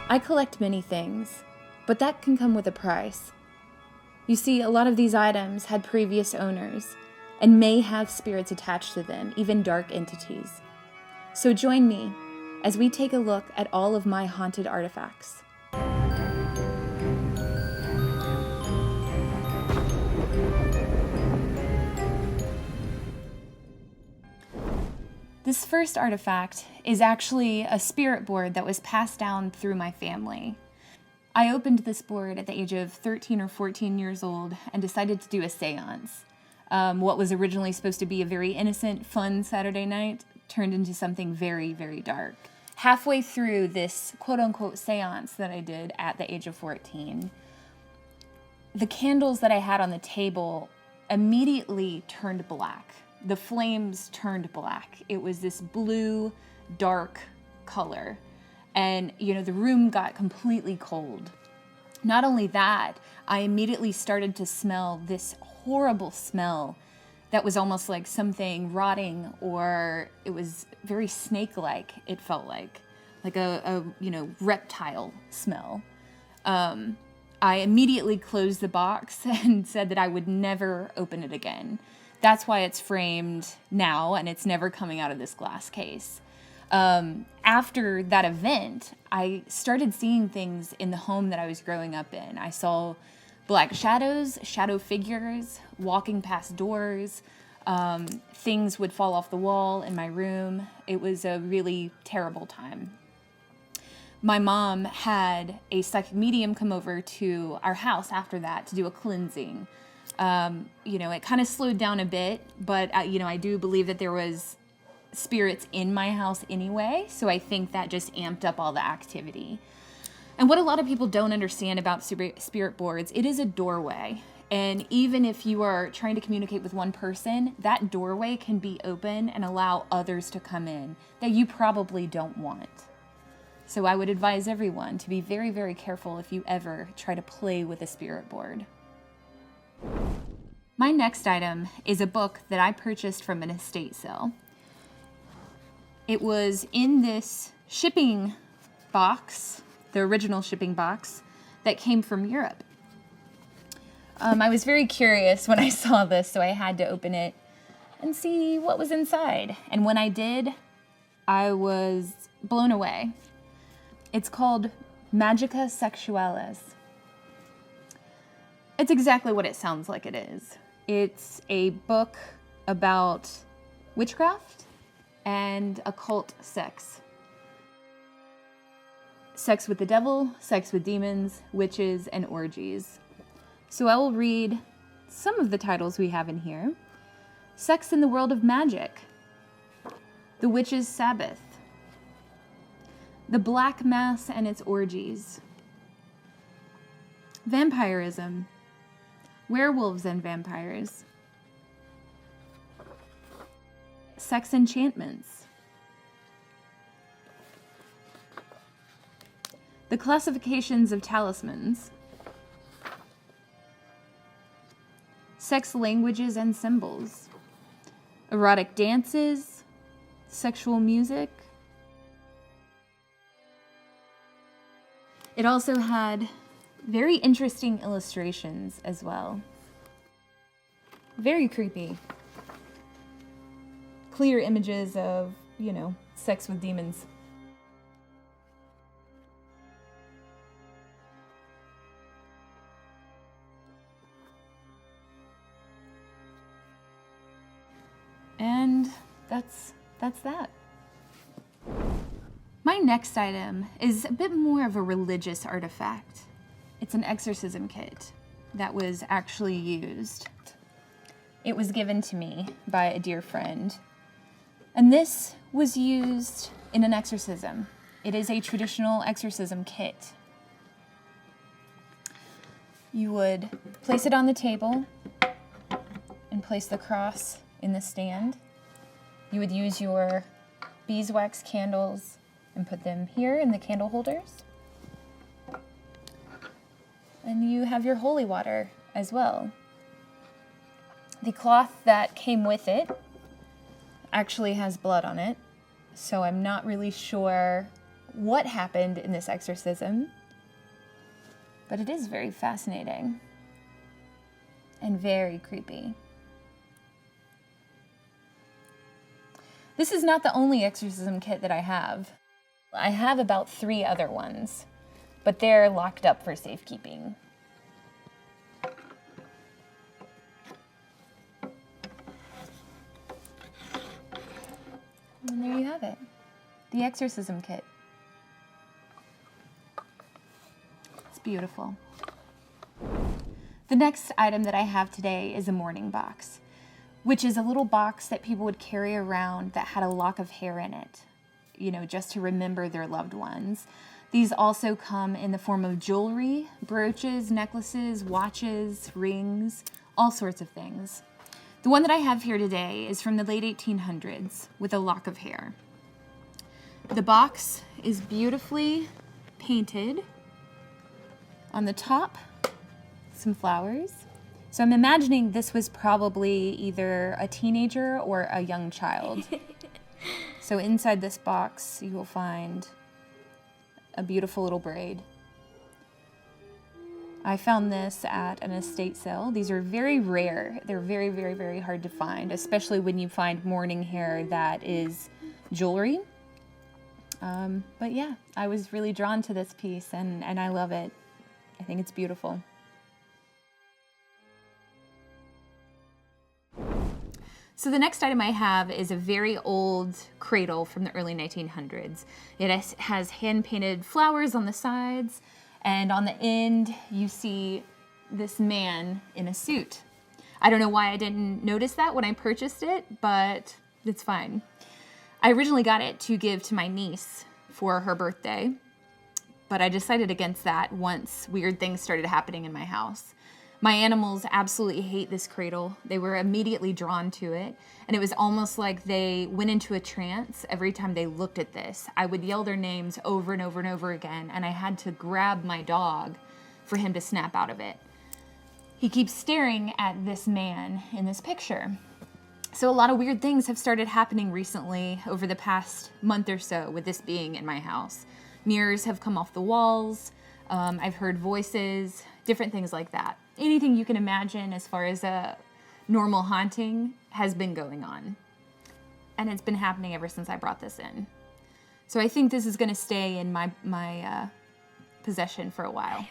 I collect many things, but that can come with a price. You see, a lot of these items had previous owners and may have spirits attached to them, even dark entities. So join me as we take a look at all of my haunted artifacts. This first artifact is actually a spirit board that was passed down through my family. I opened this board at the age of 13 or 14 years old and decided to do a seance. What was originally supposed to be a very innocent, fun Saturday night turned into something very, very dark. Halfway through this quote-unquote seance that I did at the age of 14, the candles that I had on the table immediately turned black. The flames turned black. It was this blue, dark color. And, the room got completely cold. Not only that, I immediately started to smell this horrible smell that was almost like something rotting, or it was very snake-like, it felt like a reptile smell. I immediately closed the box and said that I would never open it again. That's why it's framed now, and it's never coming out of this glass case. After that event, I started seeing things in the home that I was growing up in. I saw black shadows, shadow figures, walking past doors. Things would fall off the wall in my room. It was a really terrible time. My mom had a psychic medium come over to our house after that to do a cleansing. It kind of slowed down a bit, but, I do believe that there was spirits in my house anyway, so I think that just amped up all the activity. And what a lot of people don't understand about spirit boards, it is a doorway. And even if you are trying to communicate with one person, that doorway can be open and allow others to come in that you probably don't want. So I would advise everyone to be very, very careful if you ever try to play with a spirit board. My next item is a book that I purchased from an estate sale. It was in this shipping box, the original shipping box, that came from Europe. I was very curious when I saw this, so I had to open it and see what was inside. And when I did, I was blown away. It's called Magica Sexualis. It's exactly what it sounds like it is. It's a book about witchcraft and occult sex. Sex with the devil, sex with demons, witches, and orgies. So I will read some of the titles we have in here. Sex in the World of Magic. The Witch's Sabbath. The Black Mass and its Orgies. Vampirism. Werewolves and vampires. Sex enchantments. The classifications of talismans. Sex languages and symbols. Erotic dances. Sexual music. It also had very interesting illustrations as well. Very creepy. Clear images of, sex with demons. And that's that. My next item is a bit more of a religious artifact. It's an exorcism kit that was actually used. It was given to me by a dear friend. And this was used in an exorcism. It is a traditional exorcism kit. You would place it on the table and place the cross in the stand. You would use your beeswax candles and put them here in the candle holders. And you have your holy water as well. The cloth that came with it actually has blood on it, so I'm not really sure what happened in this exorcism, but it is very fascinating and very creepy. This is not the only exorcism kit that I have. I have about 3 other ones, but they're locked up for safekeeping. And there you have it, the exorcism kit. It's beautiful. The next item that I have today is a mourning box, which is a little box that people would carry around that had a lock of hair in it, you know, just to remember their loved ones. These also come in the form of jewelry, brooches, necklaces, watches, rings, all sorts of things. The one that I have here today is from the late 1800s with a lock of hair. The box is beautifully painted. On the top, some flowers. So I'm imagining this was probably either a teenager or a young child. So inside this box, you will find a beautiful little braid. I found this at an estate sale. These are very rare. They're very, very, very hard to find, especially when you find mourning hair that is jewelry. But yeah, I was really drawn to this piece and I love it. I think it's beautiful. So the next item I have is a very old cradle from the early 1900s. It has hand-painted flowers on the sides, and on the end you see this man in a suit. I don't know why I didn't notice that when I purchased it, but it's fine. I originally got it to give to my niece for her birthday, but I decided against that once weird things started happening in my house. My animals absolutely hate this cradle. They were immediately drawn to it, and it was almost like they went into a trance every time they looked at this. I would yell their names over and over and over again, and I had to grab my dog for him to snap out of it. He keeps staring at this man in this picture. So a lot of weird things have started happening recently over the past month or so with this being in my house. Mirrors have come off the walls. I've heard voices, different things like that. Anything you can imagine as far as a normal haunting has been going on. And it's been happening ever since I brought this in. So I think this is going to stay in my possession for a while.